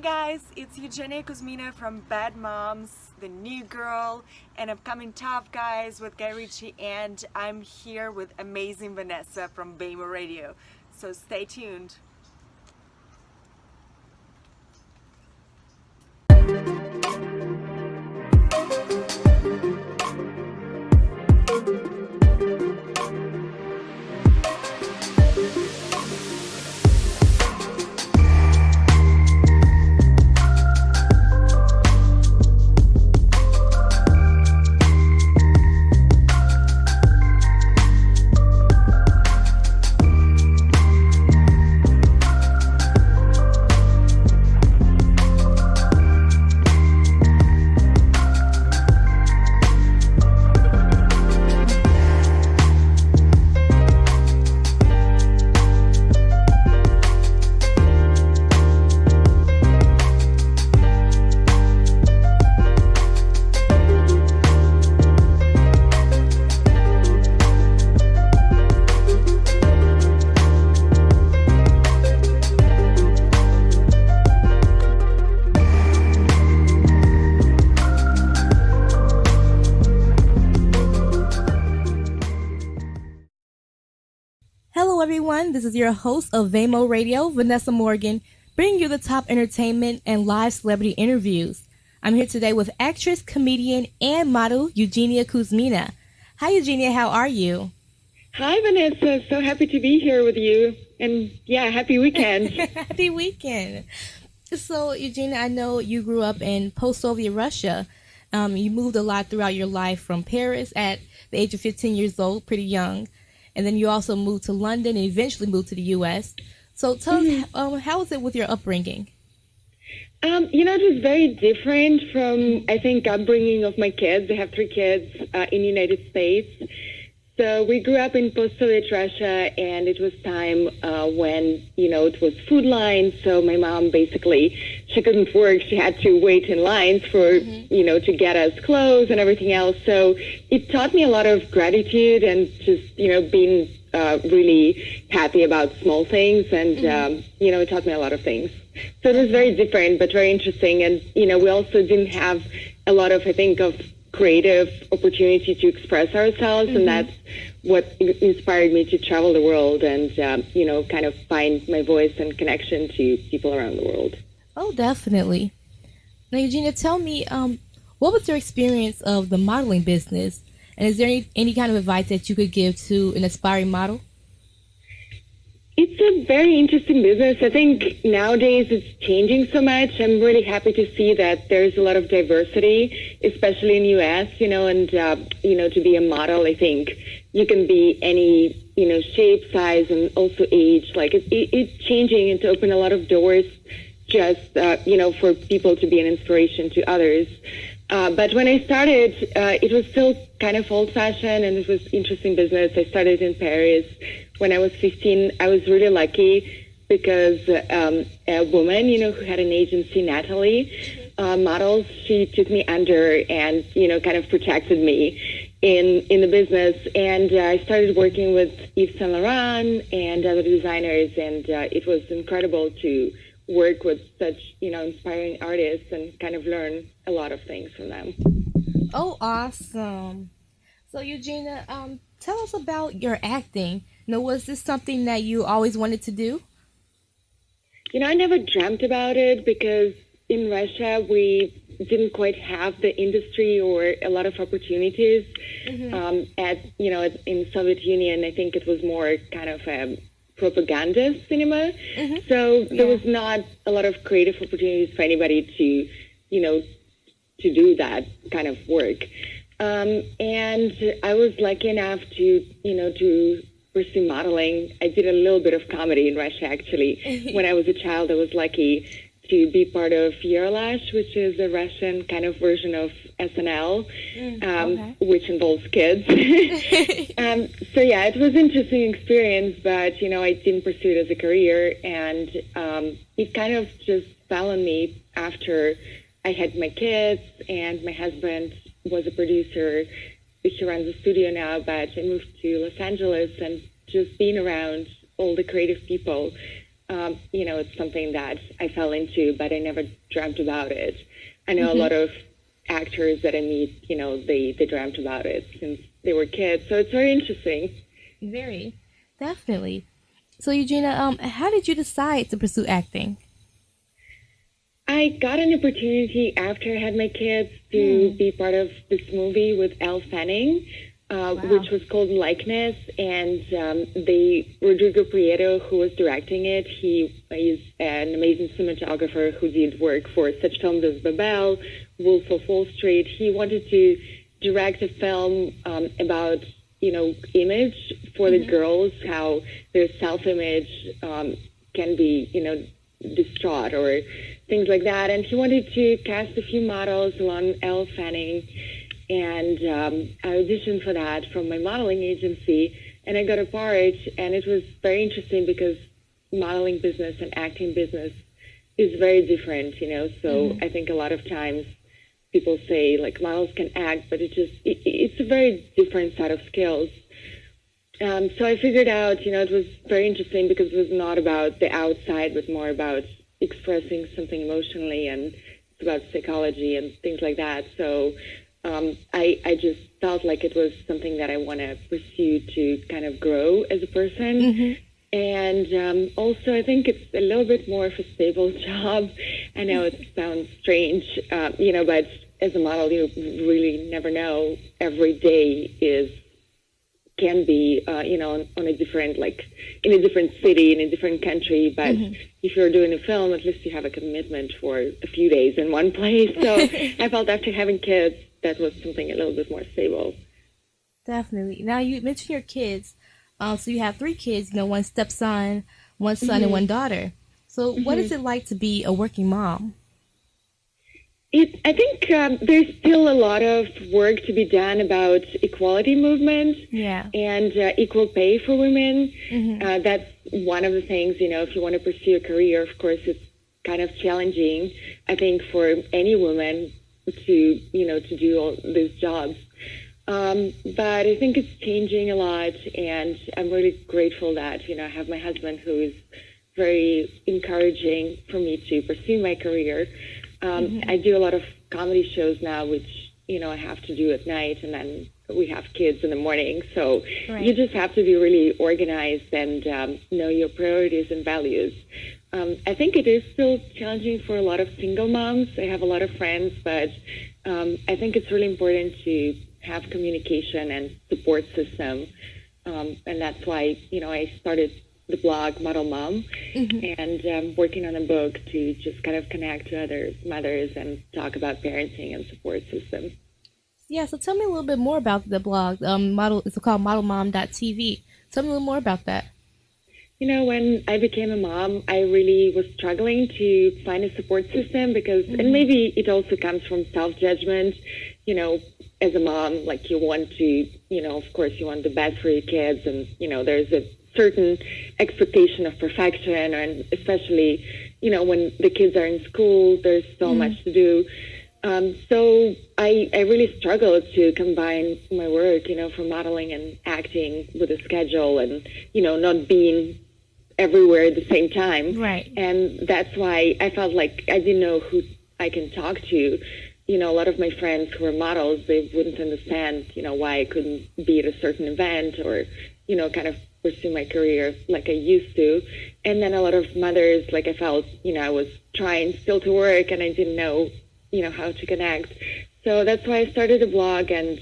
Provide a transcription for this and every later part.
guys, it's Eugenia Kuzmina from Bad Moms, the new girl, and upcoming Tough Guys with Guy Ritchie, and I'm here with amazing Vanessa from VaMo Radio. So stay tuned. Hello, everyone. This is your host of VaMo Radio, Vanessa Morgan, bringing you the top entertainment and live celebrity interviews. I'm here today with actress, comedian, and model Eugenia Kuzmina. Hi, Eugenia. How are you? Hi, Vanessa. So happy to be here with you. And yeah, happy weekend. Happy weekend. So, Eugenia, I know you grew up in post-Soviet Russia. You moved a lot throughout your life from Paris at the age of 15 years old, pretty young. And then you also moved to London and eventually moved to the U.S. So tell us, how was it with your upbringing? It was very different from, I think, upbringing of my kids. I have 3 kids in the United States. So we grew up in post-Soviet Russia, and it was time when, it was food lines. So my mom basically, she couldn't work. She had to wait in lines for, to get us clothes and everything else. So it taught me a lot of gratitude and just, being really happy about small things. And, it taught me a lot of things. So it was very different, but very interesting. And, we also didn't have a lot of, I think, of creative opportunity to express ourselves, and that's what inspired me to travel the world and kind of find my voice and connection to people around the world. Oh, definitely. Now, Eugenia, tell me, what was your experience of the modeling business, and is there any kind of advice that you could give to an aspiring model? It's a very interesting business. I think nowadays it's changing so much. I'm really happy to see that there's a lot of diversity, especially in the U.S., and, to be a model, I think you can be any, shape, size, and also age. Like it's changing and to open a lot of doors just, for people to be an inspiration to others. But when I started, it was still kind of old-fashioned, and it was interesting business. I started in Paris. When I was 15, I was really lucky because a woman, who had an agency, Natalie Models, she took me under and, kind of protected me in the business. And I started working with Yves Saint Laurent and other designers, and it was incredible to work with such, inspiring artists and kind of learn a lot of things from them. Oh, awesome. So, Eugenia, tell us about your acting. Was this something that you always wanted to do? I never dreamt about it because in Russia we didn't quite have the industry or a lot of opportunities. In Soviet Union, I think it was more kind of a propaganda cinema. So there was not a lot of creative opportunities for anybody to, to do that kind of work. And I was lucky enough to, to pursue modeling. I did a little bit of comedy in Russia, actually. When I was a child, I was lucky to be part of Yerlash, which is a Russian kind of version of SNL, which involves kids. So yeah, it was an interesting experience, but, I didn't pursue it as a career. And it kind of just fell on me after I had my kids, and my husband was a producer. He runs a studio now, but I moved to Los Angeles, and just being around all the creative people it's something that I fell into, but I never dreamt about it. I know a lot of actors that I meet, they dreamt about it since they were kids. So it's very interesting. Very, definitely. So Eugenia, how did you decide to pursue acting? I got an opportunity after I had my kids to be part of this movie with Elle Fanning, which was called Likeness. And Rodrigo Prieto, who was directing it, he is an amazing cinematographer who did work for such films as Babel, Wolf of Wall Street. He wanted to direct a film about, image for the girls, how their self-image can be, distraught or things like that. And he wanted to cast a few models along Elle Fanning. And I auditioned for that from my modeling agency, and I got a part. And it was very interesting because modeling business and acting business is very different, So I think a lot of times people say, like, models can act, but it's a very different set of skills. So I figured out, it was very interesting because it was not about the outside, but more about expressing something emotionally, and it's about psychology and things like that. So I just felt like it was something that I want to pursue to kind of grow as a person. And also, I think it's a little bit more of a stable job. I know it sounds strange, but as a model, you really never know. Every day can be, on a different, like in a different city, in a different country. But if you're doing a film, at least you have a commitment for a few days in one place. So I felt after having kids, that was something a little bit more stable. Definitely. Now, you mentioned your kids. So you have 3 kids, one stepson, one son, and one daughter. So what is it like to be a working mom? I think there's still a lot of work to be done about equality movement and equal pay for women. That's one of the things, if you want to pursue a career, of course, it's kind of challenging, I think, for any woman to do all these jobs. But I think it's changing a lot, and I'm really grateful that, I have my husband who is very encouraging for me to pursue my career. I do a lot of comedy shows now, which, I have to do at night, and then we have kids in the morning. So you just have to be really organized and know your priorities and values. I think it is still challenging for a lot of single moms. I have a lot of friends, but I think it's really important to have communication and support system. And that's why, I started the blog Model Mom, and working on a book to just kind of connect to other mothers and talk about parenting and support system. Yeah, so tell me a little bit more about the blog. It's called modelmom.tv. Tell me a little more about that. When I became a mom, I really was struggling to find a support system because, and maybe it also comes from self-judgment, as a mom, like you want to, of course you want the best for your kids, and, there's a certain expectation of perfection, and especially, when the kids are in school, there's so much to do. So I really struggled to combine my work, for modeling and acting with a schedule and, not being everywhere at the same time. Right. And that's why I felt like I didn't know who I can talk to. A lot of my friends who were models, they wouldn't understand, why I couldn't be at a certain event or, kind of pursue my career like I used to. And then a lot of mothers, like I felt, I was trying still to work and I didn't know, how to connect. So that's why I started a blog, and,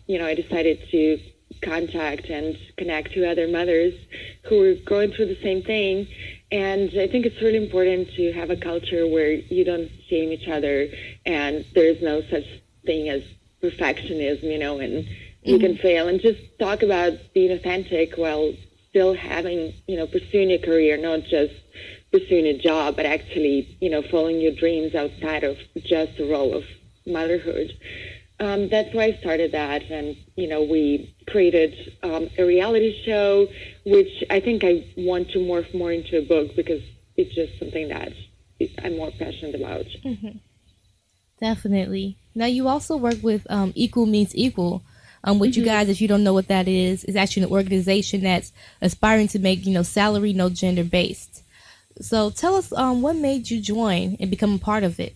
I decided to contact and connect to other mothers who were going through the same thing. And I think it's really important to have a culture where you don't shame each other, and there's no such thing as perfectionism, and you can fail, and just talk about being authentic while still having, pursuing a career, not just pursuing a job, but actually, following your dreams outside of just the role of motherhood. That's why I started that, and we created a reality show, which I think I want to morph more into a book because it's just something that I'm more passionate about. Definitely. Now, you also work with Equal Means Equal, which you guys, if you don't know what that is actually an organization that's aspiring to make salary no gender based. So tell us, what made you join and become a part of it?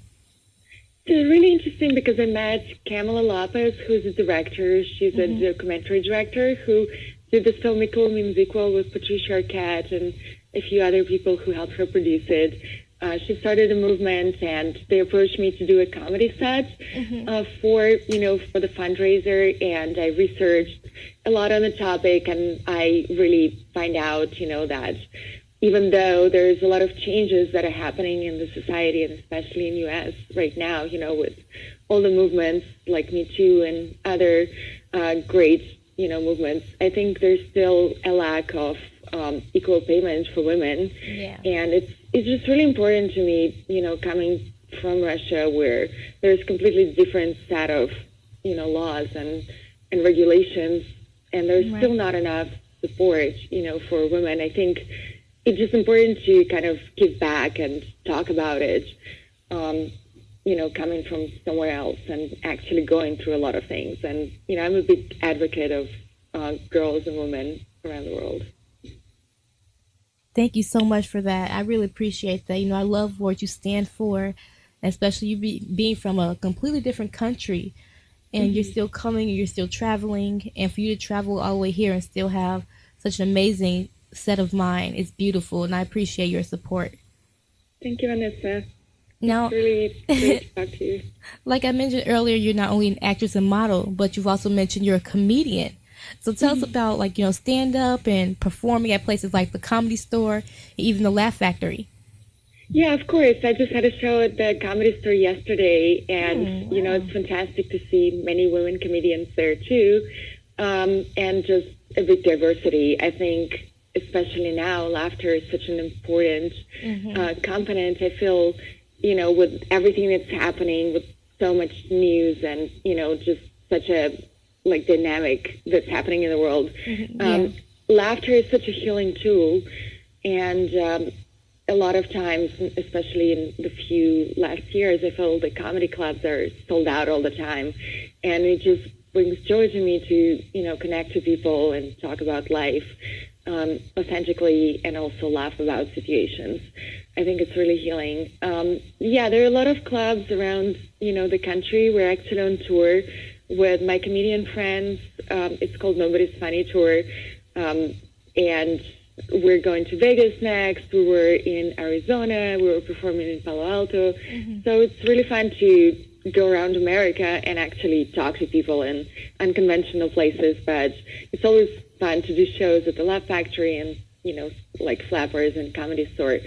It's really interesting because I met Camila Lopez, who's a director. She's a documentary director who did the film Equal Means Equal with Patricia Arquette and a few other people who helped her produce it. She started a movement, and they approached me to do a comedy set for the fundraiser. And I researched a lot on the topic, and I really find out, that even though there's a lot of changes that are happening in the society, and especially in U.S. right now, with all the movements like Me Too and other great, movements, I think there's still a lack of equal payment for women. Yeah. And it's just really important to me, coming from Russia where there's completely different set of, laws and regulations, and there's still not enough support, for women. I think it's just important to kind of give back and talk about it, coming from somewhere else and actually going through a lot of things. And, I'm a big advocate of girls and women around the world. Thank you so much for that. I really appreciate that. I love what you stand for, especially you being from a completely different country, and you're still coming, you're still traveling, and for you to travel all the way here and still have such an amazing set of mind, it's beautiful, and I appreciate your support. Thank you, Vanessa. Now, It's really great to talk to you. like I mentioned earlier, you're not only an actress and model, but you've also mentioned you're a comedian. So tell us about, stand up and performing at places like the Comedy Store, and even the Laugh Factory. Yeah, of course. I just had a show at the Comedy Store yesterday, and, wow. it's fantastic to see many women comedians there, too, and just a big diversity. I think, especially now, laughter is such an important component. I feel, with everything that's happening, with so much news and, just such a dynamic that's happening in the world. Laughter is such a healing tool, and a lot of times, especially in the few last years, I feel the comedy clubs are sold out all the time, and it just brings joy to me to connect to people and talk about life authentically, and also laugh about situations. I think it's really healing. There are a lot of clubs around the country. We're actually on tour with my comedian friends. It's called Nobody's Funny Tour. And we're going to Vegas next. We were in Arizona. We were performing in Palo Alto. So it's really fun to go around America and actually talk to people in unconventional places. But it's always fun to do shows at the Laugh Factory and, like Flappers and Comedy Store.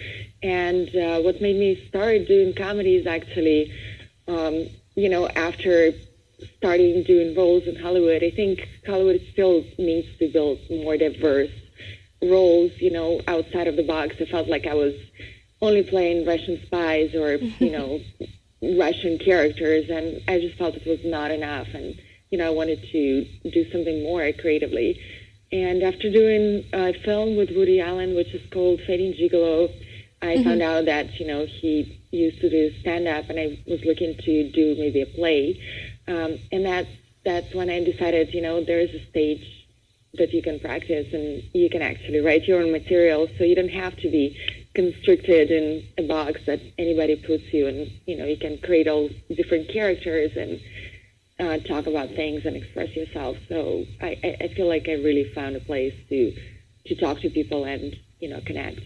And what made me start doing comedy is actually, after starting doing roles in Hollywood, I think Hollywood still needs to build more diverse roles, outside of the box. I felt like I was only playing Russian spies or, Russian characters, and I just felt it was not enough. And, I wanted to do something more creatively. And after doing a film with Woody Allen, which is called Fading Gigolo, I found out that, he used to do stand-up, and I was looking to do maybe a play. And that's when I decided, there is a stage that you can practice, and you can actually write your own material, so you don't have to be constricted in a box that anybody puts you in. You can create all different characters and talk about things and express yourself. So I feel like I really found a place to talk to people and, connect.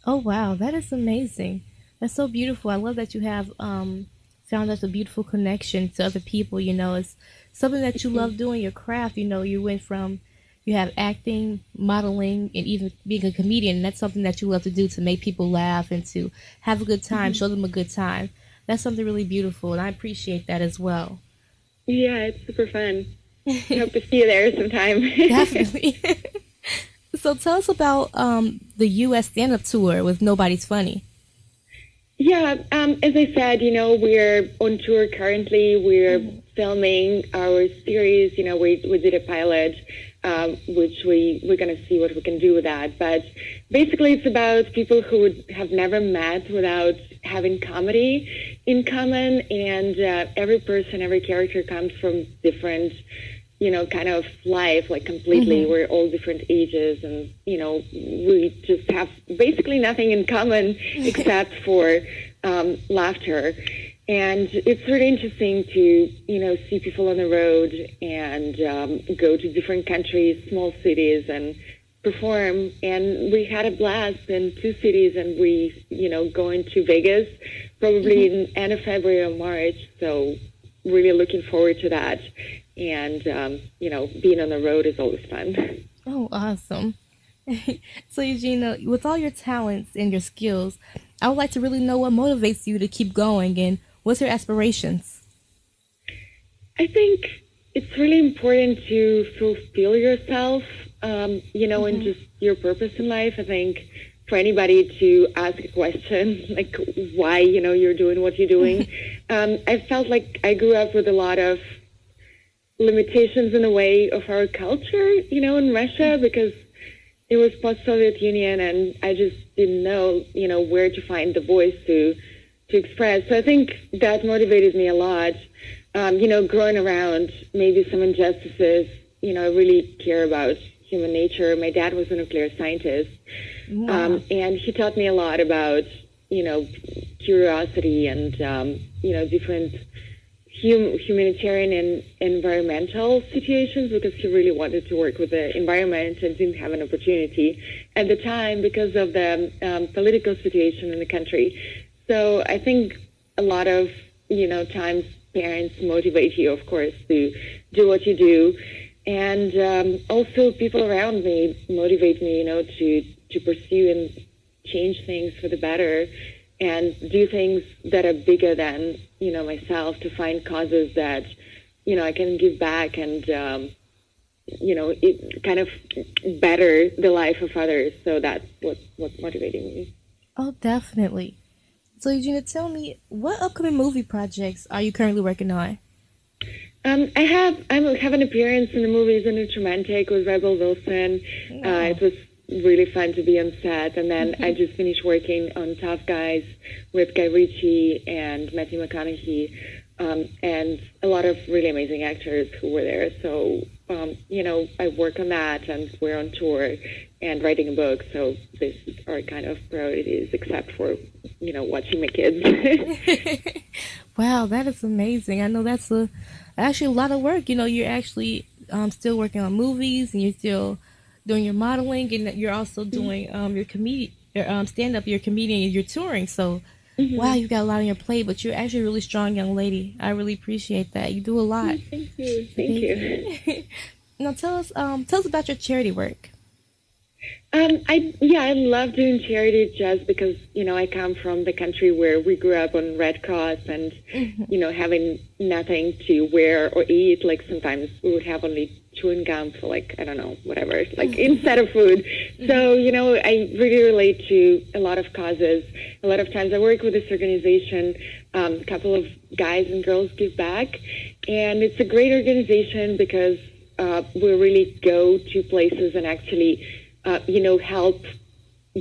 Oh, wow. That is amazing. That's so beautiful. I love that you have found such a beautiful connection to other people. It's something that you love doing, your craft. You went from, you have acting, modeling, and even being a comedian. And that's something that you love to do, to make people laugh and to have a good time, show them a good time. That's something really beautiful, and I appreciate that as well. Yeah, it's super fun. I hope to see you there sometime. Definitely. So tell us about the U.S. stand-up tour with Nobody's Funny. Yeah, as I said, we're on tour currently. We're filming our series. We did a pilot, which we're going to see what we can do with that. But basically, it's about people who would have never met without having comedy in common. And every person, every character comes from different kind of life, like completely. We're all different ages, and, we just have basically nothing in common except for laughter. And it's really interesting to, see people on the road and go to different countries, small cities, and perform. And we had a blast in 2 cities, and we, going to Vegas probably in end of February or March. So really looking forward to that. And, being on the road is always fun. Oh, awesome. So, Eugenia, with all your talents and your skills, I would like to really know what motivates you to keep going and what's your aspirations? I think it's really important to fulfill yourself, and just your purpose in life. I think for anybody to ask a question, like why, you're doing what you're doing. I felt like I grew up with a lot of limitations in a way of our culture, in Russia, because it was post-Soviet Union, and I just didn't know, where to find the voice to express. So I think that motivated me a lot. Growing around maybe some injustices, I really care about human nature. My dad was a nuclear scientist, and he taught me a lot about, curiosity and, different humanitarian and environmental situations, because he really wanted to work with the environment and didn't have an opportunity at the time because of the political situation in the country. So I think a lot of, times parents motivate you, of course, to do what you do. And also people around me motivate me, to pursue and change things for the better and do things that are bigger than, myself, to find causes that, I can give back and, it kind of better the life of others. So that's what's motivating me. Oh, definitely. So, Eugenia, tell me, what upcoming movie projects are you currently working on? I have an appearance in the movie Isn't It Romantic with Rebel Wilson. It was really fun to be on set. And then I just finished working on Tough Guys with Guy Ritchie and Matthew McConaughey, and a lot of really amazing actors who were there. So, I work on that, and we're on tour and writing a book. So these are kind of priorities, except for, watching my kids. Wow, that is amazing. I know that's actually a lot of work. You're actually still working on movies, and you're still doing your modeling, and you're also doing your stand-up, you're a comedian, and you're touring. So, wow, you've got a lot on your plate, but you're actually a really strong young lady. I really appreciate that. You do a lot. Thank you. Now, tell us about your charity work. I love doing charity just because, I come from the country where we grew up on Red Cross and, having nothing to wear or eat. Like sometimes we would have only chewing gum for whatever, instead of food. So, I really relate to a lot of causes. A lot of times I work with this organization, a couple of guys and girls give back. And it's a great organization because we really go to places and actually help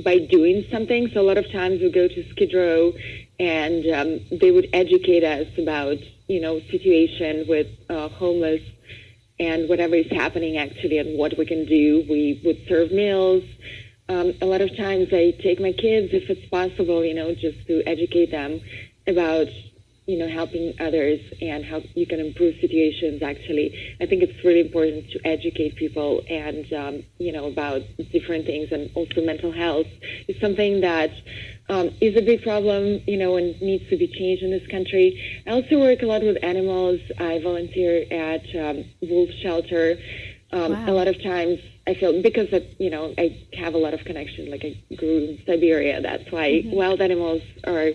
by doing something. So a lot of times we go to Skid Row and they would educate us about, situation with homeless and whatever is happening actually and what we can do. We would serve meals. A lot of times I take my kids, if it's possible, just to educate them about helping others and how you can improve situations. Actually, I think it's really important to educate people and, about different things, and also mental health is something that is a big problem, and needs to be changed in this country. I also work a lot with animals. I volunteer at wolf shelter. Wow. A lot of times I feel, because I have a lot of connection, like I grew in Siberia, that's why wild animals are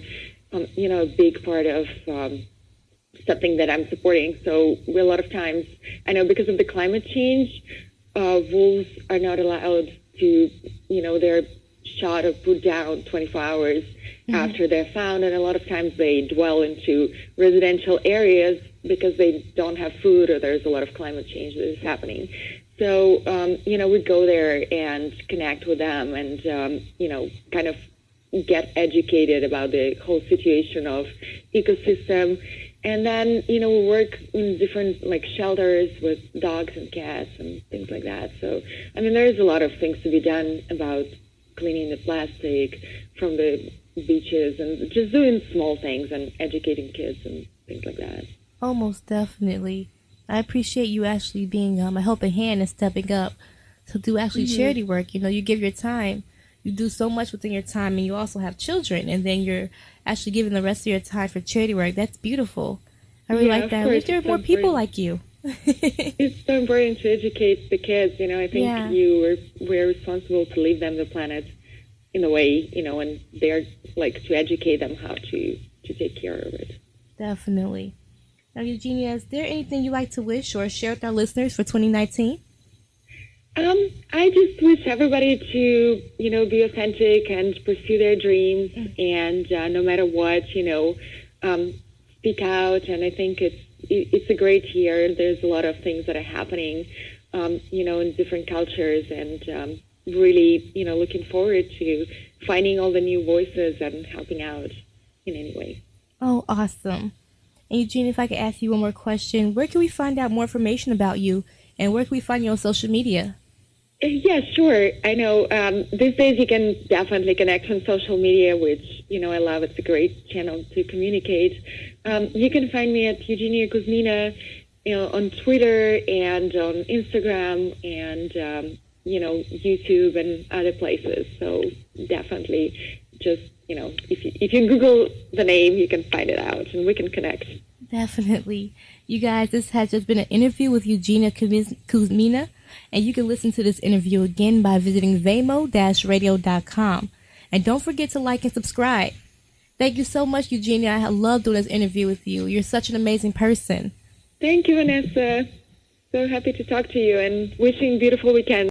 a big part of something that I'm supporting. So a lot of times, I know because of the climate change, wolves are not allowed to, they're shot or put down 24 hours after they're found. And a lot of times they dwell into residential areas because they don't have food, or there's a lot of climate change that is happening. So, we go there and connect with them and, kind of get educated about the whole situation of ecosystem And then, you know, we work in different like shelters with dogs and cats and things like that. So, I mean, there's a lot of things to be done about cleaning the plastic from the beaches and just doing small things and educating kids and things like that. Oh, most definitely. I appreciate you actually being a helping hand and stepping up to do actually charity work. You know, you give your time. You do so much within your time, and you also have children, and then you're actually giving the rest of your time for charity work. That's beautiful. I really like that. I wish there were more people like you. It's so important to educate the kids. You know, I think we're responsible to leave them the planet in a way, you know, and they're like to educate them how to take care of it. Definitely. Now, Eugenia, is there anything you'd like to wish or share with our listeners for 2019? I just wish everybody to, you know, be authentic and pursue their dreams, and no matter what, you know, speak out. And I think it's a great year. There's a lot of things that are happening, you know, in different cultures, and really, you know, looking forward to finding all the new voices and helping out in any way. Oh, awesome. And Eugenia, if I could ask you one more question, where can we find out more information about you, and where can we find you on social media? Yeah, sure. I know these days you can definitely connect on social media, which, you know, I love. It's a great channel to communicate. You can find me at Eugenia Kuzmina, you know, on Twitter and on Instagram and, you know, YouTube and other places. So definitely just, you know, if you Google the name, you can find it out and we can connect. Definitely. You guys, this has just been an interview with Eugenia Kuzmina, and you can listen to this interview again by visiting VaMo-radio.com. And don't forget to like and subscribe. Thank you so much, Eugenia. I love doing this interview with you. You're such an amazing person. Thank you, Vanessa. So happy to talk to you and wishing beautiful weekend.